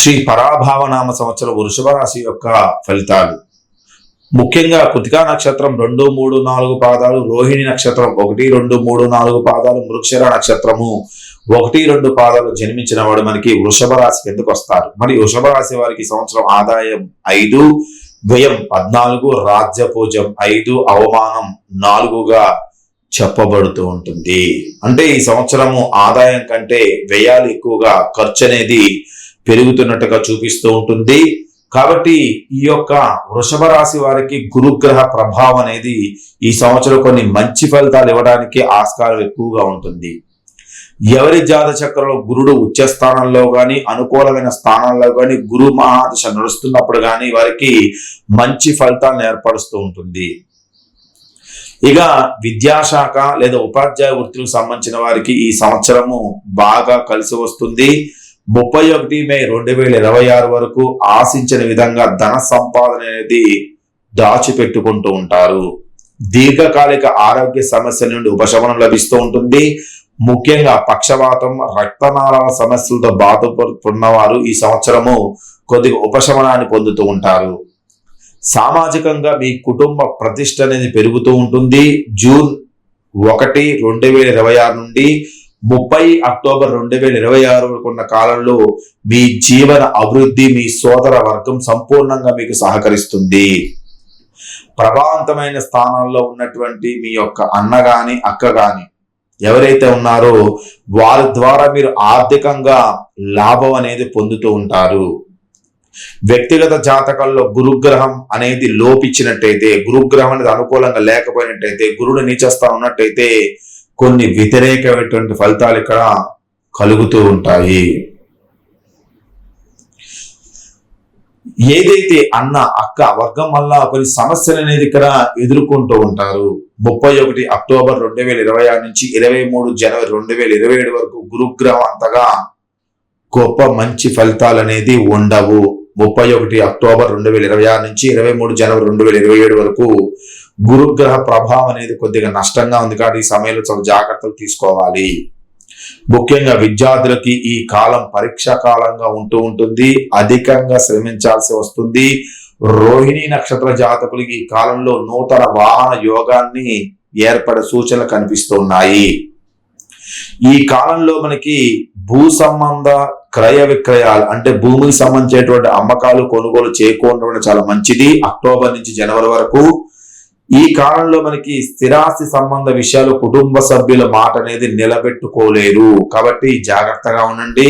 శ్రీ పరాభావనామ సంవత్సరం వృషభ రాశి యొక్క ఫలితాలు. ముఖ్యంగా కృతికా నక్షత్రం 2, 3, 4 పాదాలు, రోహిణి నక్షత్రం 1, 2, 3, 4 పాదాలు, మృగశిర నక్షత్రము 1, 2 పాదాలు జన్మించిన వాడు మనకి వృషభ రాశి కిందకు వస్తారు. మరి వృషభ రాశి వారికి సంవత్సరం ఆదాయం 5, వ్యయం 14, రాజ్యపూజ్యం 5, అవమానం 4గా చెప్పబడుతూ ఉంటుంది. అంటే ఈ సంవత్సరము ఆదాయం కంటే వ్యయాలు ఎక్కువగా, ఖర్చు అనేది పెరుగుతున్నట్టుగా చూపిస్తూ ఉంటుంది. కాబట్టి ఈ యొక్క వృషభ రాశి వారికి గురుగ్రహ ప్రభావం అనేది ఈ సంవత్సరం కొన్ని మంచి ఫలితాలు ఇవ్వడానికి ఆస్కారం ఎక్కువగా ఉంటుంది. ఎవరి జాత చక్రంలో గురుడు ఉచ్చ స్థానంలో కానీ, అనుకూలమైన స్థానాల్లో కానీ, గురు మహాదశ నడుస్తున్నప్పుడు కానీ వారికి మంచి ఫలితాలను ఏర్పరుస్తూ ఉంటుంది. ఇక విద్యాశాఖ లేదా ఉపాధ్యాయ వృత్తులకు సంబంధించిన వారికి ఈ సంవత్సరము బాగా కలిసి వస్తుంది. 31 మే 2026 వరకు ఆశించిన విధంగా ధన సంపాదన అనేది దాచిపెట్టుకుంటూ ఉంటారు. దీర్ఘకాలిక ఆరోగ్య సమస్యల నుండి ఉపశమనం లభిస్తూ ఉంటుంది. ముఖ్యంగా పక్షవాతం, రక్తనాళాల సమస్యలతో బాధపడుతున్నవారు ఈ సంవత్సరము కొద్దిగా ఉపశమనాన్ని పొందుతూ ఉంటారు. సామాజికంగా మీ కుటుంబ ప్రతిష్ట అనేది పెరుగుతూ ఉంటుంది. జూన్ 1, 2026 నుండి 30 అక్టోబర్ 2026 వరకు ఉన్న కాలంలో మీ జీవన అభివృద్ధి, మీ సోదర వర్గం సంపూర్ణంగా మీకు సహకరిస్తుంది. ప్రభావవంతమైన స్థానాల్లో ఉన్నటువంటి మీ యొక్క అన్న గాని, అక్క గాని ఎవరైతే ఉన్నారో వారి ద్వారా మీరు ఆర్థికంగా లాభం అనేది పొందుతూ ఉంటారు. వ్యక్తిగత జాతకాల్లో గురుగ్రహం అనేది లోపించినట్టయితే, గురుగ్రహం అనేది అనుకూలంగా లేకపోయినట్టయితే, గురుడు నీచస్థానం ఉన్నట్టయితే కొన్ని వ్యతిరేకమైనటువంటి ఫలితాలు ఇక్కడ కలుగుతూ ఉంటాయి. ఏదైతే అన్న అక్క వర్గం వల్ల కొన్ని సమస్యలు అనేది ఇక్కడ ఎదుర్కొంటూ ఉంటారు. 31 అక్టోబర్ 2026 నుంచి 23 జనవరి 2027 వరకు గురుగ్రహం అంతగా గొప్ప మంచి ఫలితాలు అనేది ఉండవు. 31 అక్టోబర్ 2026 నుంచి 23 జనవరి 2027 వరకు గురుగ్రహ ప్రభావం అనేది కొద్దిగా నష్టంగా ఉంది. కాబట్టి ఈ సమయంలో చాలా జాగ్రత్తలు తీసుకోవాలి. ముఖ్యంగా విద్యార్థులకి ఈ కాలం పరీక్షా కాలంగా ఉంటూ ఉంటుంది. అధికంగా శ్రమించాల్సి వస్తుంది. రోహిణి నక్షత్ర జాతకులకి ఈ కాలంలో నూతన వాహన యోగాన్ని ఏర్పడే సూచనలు కనిపిస్తున్నాయి. ఈ కాలంలో మనకి భూ సంబంధ క్రయ విక్రయాలు అంటే భూమికి సంబంధించేటువంటి అమ్మకాలు, కొనుగోలు చేయకుండా చాలా మంచిది. అక్టోబర్ నుంచి జనవరి వరకు ఈ కాలంలో మనకి స్థిరాస్తి సంబంధ విషయాలు కుటుంబ సభ్యుల మాట అనేది నిలబెట్టుకోలేరు. కాబట్టి జాగ్రత్తగా ఉండండి.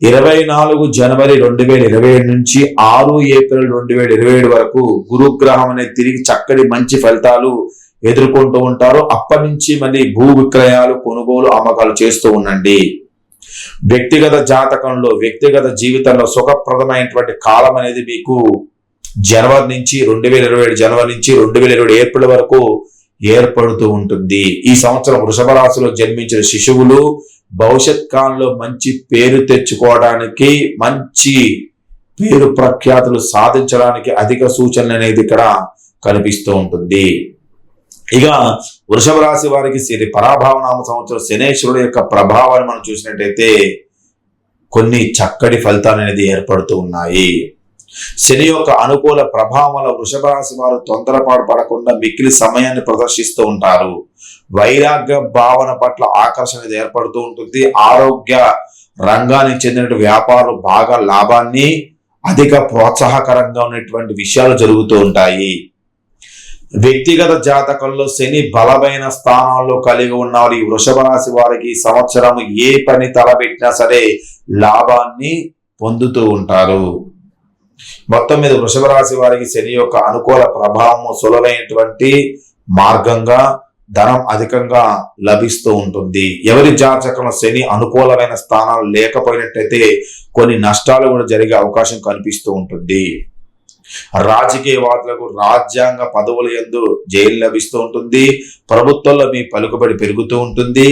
24 జనవరి 2027 నుంచి 6 ఏప్రిల్ 2027 వరకు గురుగ్రహం అనేది తిరిగి చక్కటి మంచి ఫలితాలు ఎదుర్కొంటూ ఉంటారు. అప్పటి నుంచి మళ్ళీ భూ విక్రయాలు, కొనుగోలు, అమ్మకాలు చేస్తూ ఉండండి. వ్యక్తిగత జాతకంలో, వ్యక్తిగత జీవితంలో సుఖప్రదమైనటువంటి కాలం అనేది మీకు జనవరి నుంచి 2027 జనవరి నుంచి 2027 ఏప్రిల్ వరకు ఏర్పడుతూ ఉంటుంది. ఈ సంవత్సరం వృషభ రాశిలో జన్మించిన శిశువులు భవిష్యత్ కాలంలో మంచి పేరు తెచ్చుకోవడానికి, మంచి పేరు ప్రఖ్యాతులు సాధించడానికి అధిక సూచనలు అనేది ఇక్కడ కనిపిస్తూ ఉంటుంది. ఇక వృషభ రాశి వారికి శ్రీ పరాభావనామ సంవత్సరం శనేశ్వరుడు యొక్క ప్రభావాన్ని మనం చూసినట్టయితే కొన్ని చక్కటి ఫలితాలు అనేది ఏర్పడుతూ ఉన్నాయి. శని యొక్క అనుకూల ప్రభావం వల్ల వృషభ రాశి వారు తొందరపాటు పడకుండా మిక్కిలి సమయాన్ని ప్రదర్శిస్తూ ఉంటారు. వైరాగ్య భావన పట్ల ఆకర్షణ ఏర్పడుతూ ఉంటుంది. ఆరోగ్య రంగానికి చెందిన వ్యాపారులు బాగా లాభాన్ని, అధిక ప్రోత్సాహకరంగా ఉన్నటువంటి విషయాలు జరుగుతూ ఉంటాయి. వ్యక్తిగత జాతకంలో శని బలమైన స్థానాల్లో కలిగి ఉన్నవారు ఈ వృషభ రాశి వారికి సంవత్సరం ఏ పని తలపెట్టినా సరే లాభాన్ని పొందుతూ ఉంటారు. మొత్తం మీద వృషభ రాశి వారికి శని యొక్క అనుకూల ప్రభావం సులువైనటువంటి మార్గంగా ధనం అధికంగా లభిస్తూ ఉంటుంది. ఎవరి జాతకంలో శని అనుకూలమైన స్థానాలు లేకపోయినట్టయితే కొన్ని నష్టాలు కూడా జరిగే అవకాశం కనిపిస్తూ ఉంటుంది. రాజకీయవాదులకు రాజ్యాంగ పదవుల యందు జైలు లభిస్తూ ఉంటుంది. ప్రభుత్వంలో మీ పలుకుబడి పెరుగుతూ ఉంటుంది.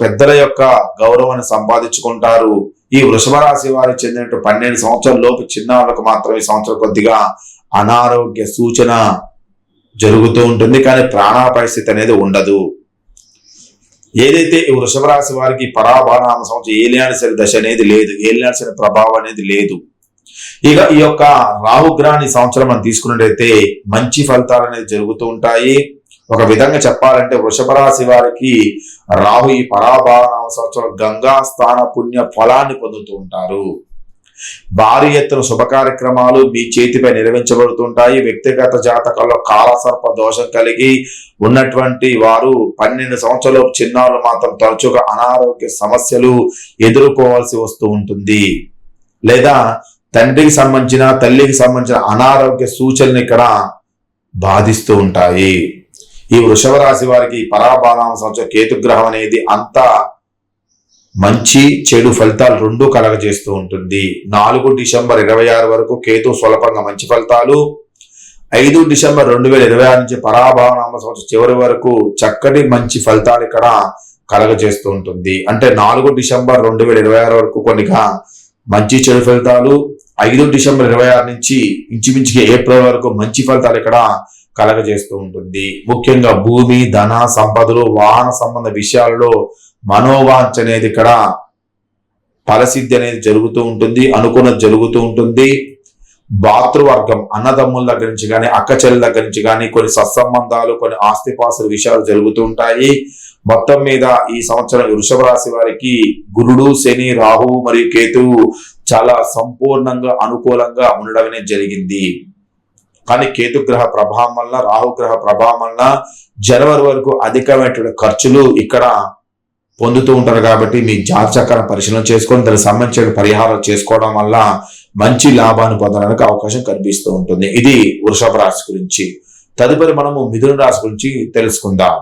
పెద్దల యొక్క గౌరవాన్ని సంపాదించుకుంటారు. ఈ వృషభ రాశి వారికి చెందిన 12 సంవత్సరాల లోపు చిన్న వాళ్ళకు మాత్రం ఈ సంవత్సరం కొద్దిగా అనారోగ్య సూచన జరుగుతూ ఉంటుంది. కానీ ప్రాణాపాయ పరిస్థితి అనేది ఉండదు. ఏదైతే ఈ వృషభ రాశి వారికి పరాభావనామ సంవత్సరం ఏలినాటి శని దశ అనేది లేదు, ఏలినాటి శని ప్రభావం అనేది లేదు. ఇక ఈ యొక్క రాహుగ్రహాన్ని సంవత్సరం మనం తీసుకున్నట్టయితే మంచి ఫలితాలు అనేది జరుగుతూ ఉంటాయి. ఒక విధంగా చెప్పాలంటే వృషభ రాశి వారికి రాహు ఈ పరాభావ సంవత్సరం గంగా స్థాన పుణ్య ఫలాన్ని పొందుతూ ఉంటారు. భారీ ఎత్తున శుభ కార్యక్రమాలు మీ చేతిపై నిర్వహించబడుతుంటాయి. వ్యక్తిగత జాతకాల్లో కాలసర్ప దోషం కలిగి ఉన్నటువంటి వారు 12 సంవత్సరాల చిన్నారులు మాత్రం తరచుగా అనారోగ్య సమస్యలు ఎదుర్కోవాల్సి వస్తూ ఉంటుంది. లేదా తండ్రికి సంబంధించిన తల్లికి సంబంధించిన అనారోగ్య సూచనలు ఇక్కడ బాధిస్తూ ఉంటాయి. ఈ వృషభ రాశి వారికి పరాభావ సంవత్సరం కేతుగ్రహం అనేది అంత మంచి చెడు ఫలితాలు రెండు కలగజేస్తూ ఉంటుంది. 4 డిసెంబర్ 26 వరకు కేతు స్వల్పంగా మంచి ఫలితాలు, 5 డిసెంబర్ 2026 నుంచి పరాభావ సంవత్సరం చివరి వరకు చక్కటి మంచి ఫలితాలు ఇక్కడ కలగజేస్తూ ఉంటుంది. అంటే 4 డిసెంబర్ 2026 వరకు కొన్నిగా మంచి చెడు ఫలితాలు, 5 డిసెంబర్ 26 నుంచి ఇంచుమించుగా ఏప్రిల్ వరకు మంచి ఫలితాలు ఇక్కడ కలగజేస్తూ ఉంటుంది. ముఖ్యంగా భూమి, ధన, సంపదలు, వాహన సంబంధ విషయాలలో మనోవాంఛ అనేది ఇక్కడ ఫలసిద్ధి అనేది జరుగుతూ ఉంటుంది, అనుకున్నది జరుగుతూ ఉంటుంది. భాతృవర్గం అన్నదమ్ముల దగ్గర నుంచి కానీ అక్క చెల్లెల దగ్గర నుంచి కానీ కొన్ని సత్సంబంధాలు, కొన్ని ఆస్తిపాస్తుల విషయాలు జరుగుతూ ఉంటాయి. మొత్తం మీద ఈ సంవత్సరం వృషభ రాశి వారికి గురుడు, శని, రాహు మరియు కేతువు చాలా సంపూర్ణంగా అనుకూలంగా ఉండడం అనేది జరిగింది. కానీ కేతుగ్రహ ప్రభావం వల్ల, రాహుగ్రహ ప్రభావం వల్ల జనవరి వరకు అధికమైనటువంటి ఖర్చులు ఇక్కడ పొందుతూ ఉంటారు. కాబట్టి మీ జాతకాన్ని పరిశీలన చేసుకొని దానికి సంబంధించిన పరిహారం చేసుకోవడం వల్ల మంచి లాభాన్ని పొందడానికి అవకాశం కనిపిస్తూ ఉంటుంది. ఇది వృషభ రాశి గురించి. తదుపరి మనము మిథున రాశి గురించి తెలుసుకుందాం.